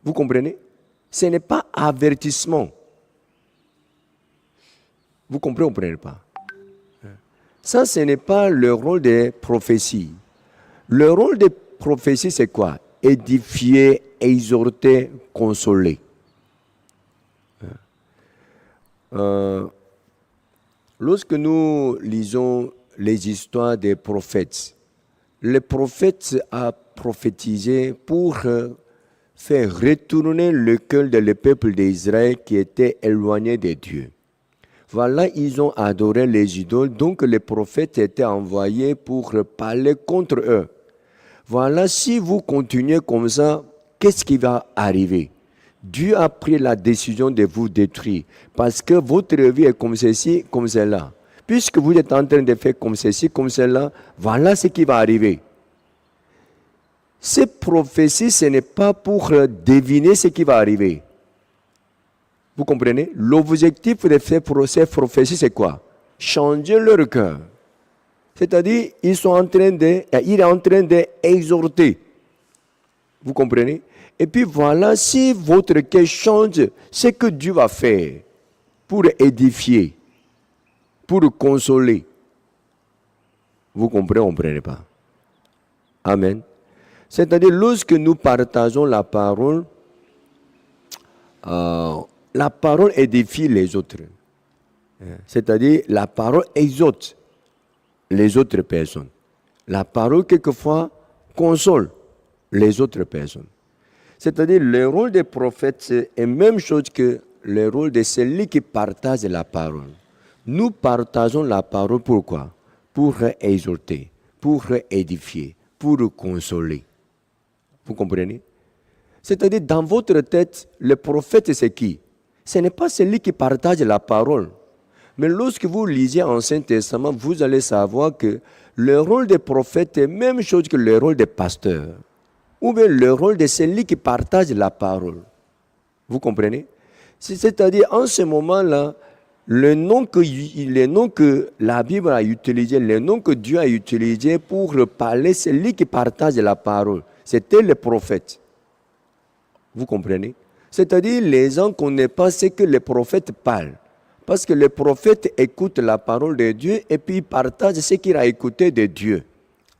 Vous comprenez? Ce n'est pas avertissement. Vous comprenez pas? Ça, ce n'est pas le rôle des prophéties. Le rôle des prophéties, c'est quoi? Édifier, exhorter, consoler. Lorsque nous lisons les histoires des prophètes, le prophète a prophétisé pour faire retourner le cœur du peuple d'Israël qui était éloigné de Dieu. Voilà, ils ont adoré les idoles, donc les prophètes étaient envoyés pour parler contre eux. Voilà, si vous continuez comme ça, qu'est-ce qui va arriver? Dieu a pris la décision de vous détruire parce que votre vie est comme ceci, comme cela. Puisque vous êtes en train de faire comme ceci, comme cela, voilà ce qui va arriver. Ces prophéties, ce n'est pas pour deviner ce qui va arriver. Vous comprenez? L'objectif de ces prophéties, c'est quoi? Changer leur cœur. C'est-à-dire, il est en train d'exhorter. Vous comprenez? Et puis voilà, si votre cœur change, c'est que Dieu va faire pour édifier, pour consoler. Vous comprenez pas? Amen. C'est-à-dire, lorsque nous partageons la parole édifie les autres. C'est-à-dire, la parole exhorte les autres personnes. La parole, quelquefois, console les autres personnes. C'est-à-dire, le rôle des prophètes, c'est la même chose que le rôle de celui qui partage la parole. Nous partageons la parole pourquoi? Pour exhorter, pour édifier, pour consoler. Vous comprenez? C'est-à-dire, dans votre tête, le prophète, c'est qui? Ce n'est pas celui qui partage la parole. Mais lorsque vous lisez l'Ancien Testament, vous allez savoir que le rôle des prophètes est la même chose que le rôle des pasteurs. Ou bien le rôle de celui qui partage la parole. Vous comprenez? C'est-à-dire, en ce moment-là, le nom que la Bible a utilisé, le nom que Dieu a utilisé pour parler, c'est celui qui partage la parole. C'était le prophète. Vous comprenez? C'est-à-dire, les gens ne connaissent pas ce que les prophètes parlent. Parce que le prophète écoute la parole de Dieu et puis il partage ce qu'il a écouté de Dieu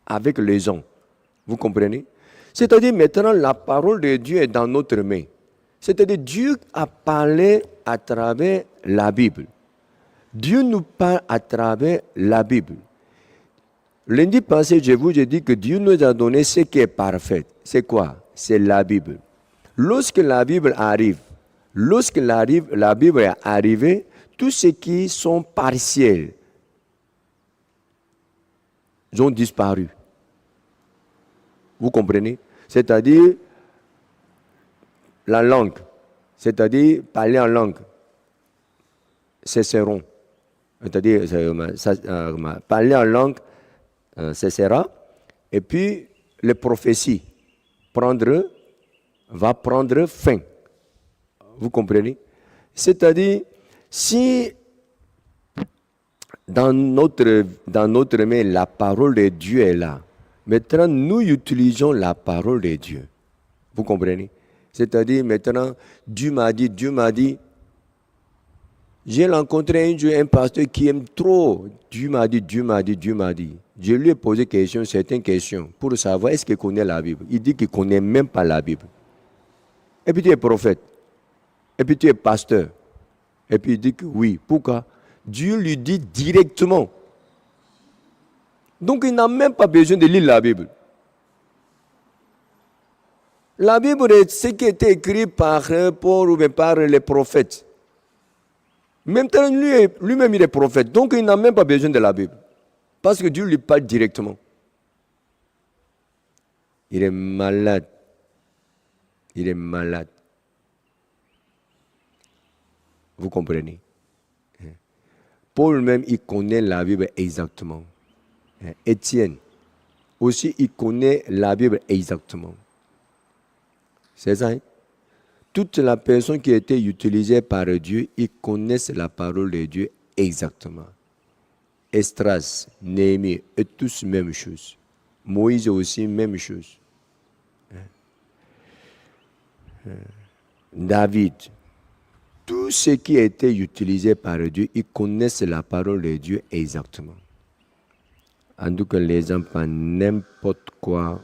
avec les gens. Vous comprenez? C'est-à-dire, maintenant, la parole de Dieu est dans notre main. C'est-à-dire, Dieu a parlé à travers la Bible. Dieu nous parle à travers la Bible. Lundi passé, je vous ai dit que Dieu nous a donné ce qui est parfait. C'est quoi? C'est la Bible. Lorsque la Bible arrive, la Bible est arrivée, tous ceux qui sont partiels ont disparu. Vous comprenez? C'est-à-dire la langue, c'est-à-dire parler en langue, cesseront. C'est-à-dire parler en langue cessera. Et puis les prophéties va prendre fin. Vous comprenez? C'est-à-dire, si dans notre main, la parole de Dieu est là, maintenant, nous utilisons la parole de Dieu. Vous comprenez? C'est-à-dire, maintenant, Dieu m'a dit, j'ai rencontré un jour un pasteur qui aime trop. Dieu m'a dit. Je lui ai posé certaines questions, pour savoir est-ce qu'il connaît la Bible. Il dit qu'il ne connaît même pas la Bible. Et puis tu es prophète. Et puis tu es pasteur. Et puis il dit que oui. Pourquoi? Dieu lui dit directement. Donc il n'a même pas besoin de lire la Bible. La Bible est ce qui a été écrit par Paul ou par les prophètes. Maintenant, lui-même, il est prophète. Donc il n'a même pas besoin de la Bible. Parce que Dieu lui parle directement. Il est malade. Vous comprenez? Paul même, il connaît la Bible exactement. Étienne, aussi, il connaît la Bible exactement. C'est ça, hein? Toute la personne qui a été utilisée par Dieu, ils connaissent la parole de Dieu exactement. Esdras, Néhémie, et tous même chose. Moïse aussi, même chose. David, tout ce qui a été utilisé par Dieu, ils connaissent la parole de Dieu exactement. En tout cas, les gens pas n'importe quoi.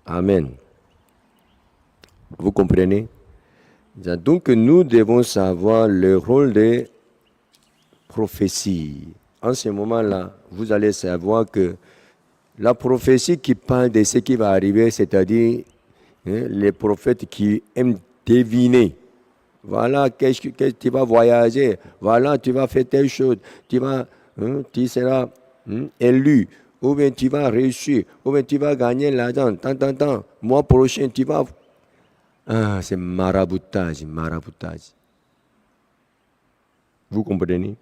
Amen. Vous comprenez? Donc nous devons savoir le rôle des prophéties. En ce moment-là, vous allez savoir que la prophétie qui parle de ce qui va arriver, c'est-à-dire les prophètes qui aiment deviner. Voilà, tu vas voyager. Voilà, tu vas faire telle chose. Tu seras élu. Ou bien tu vas réussir. Ou bien tu vas gagner l'argent. Tant. Mois prochain, tu vas... Ah, c'est maraboutage. Vous comprenez?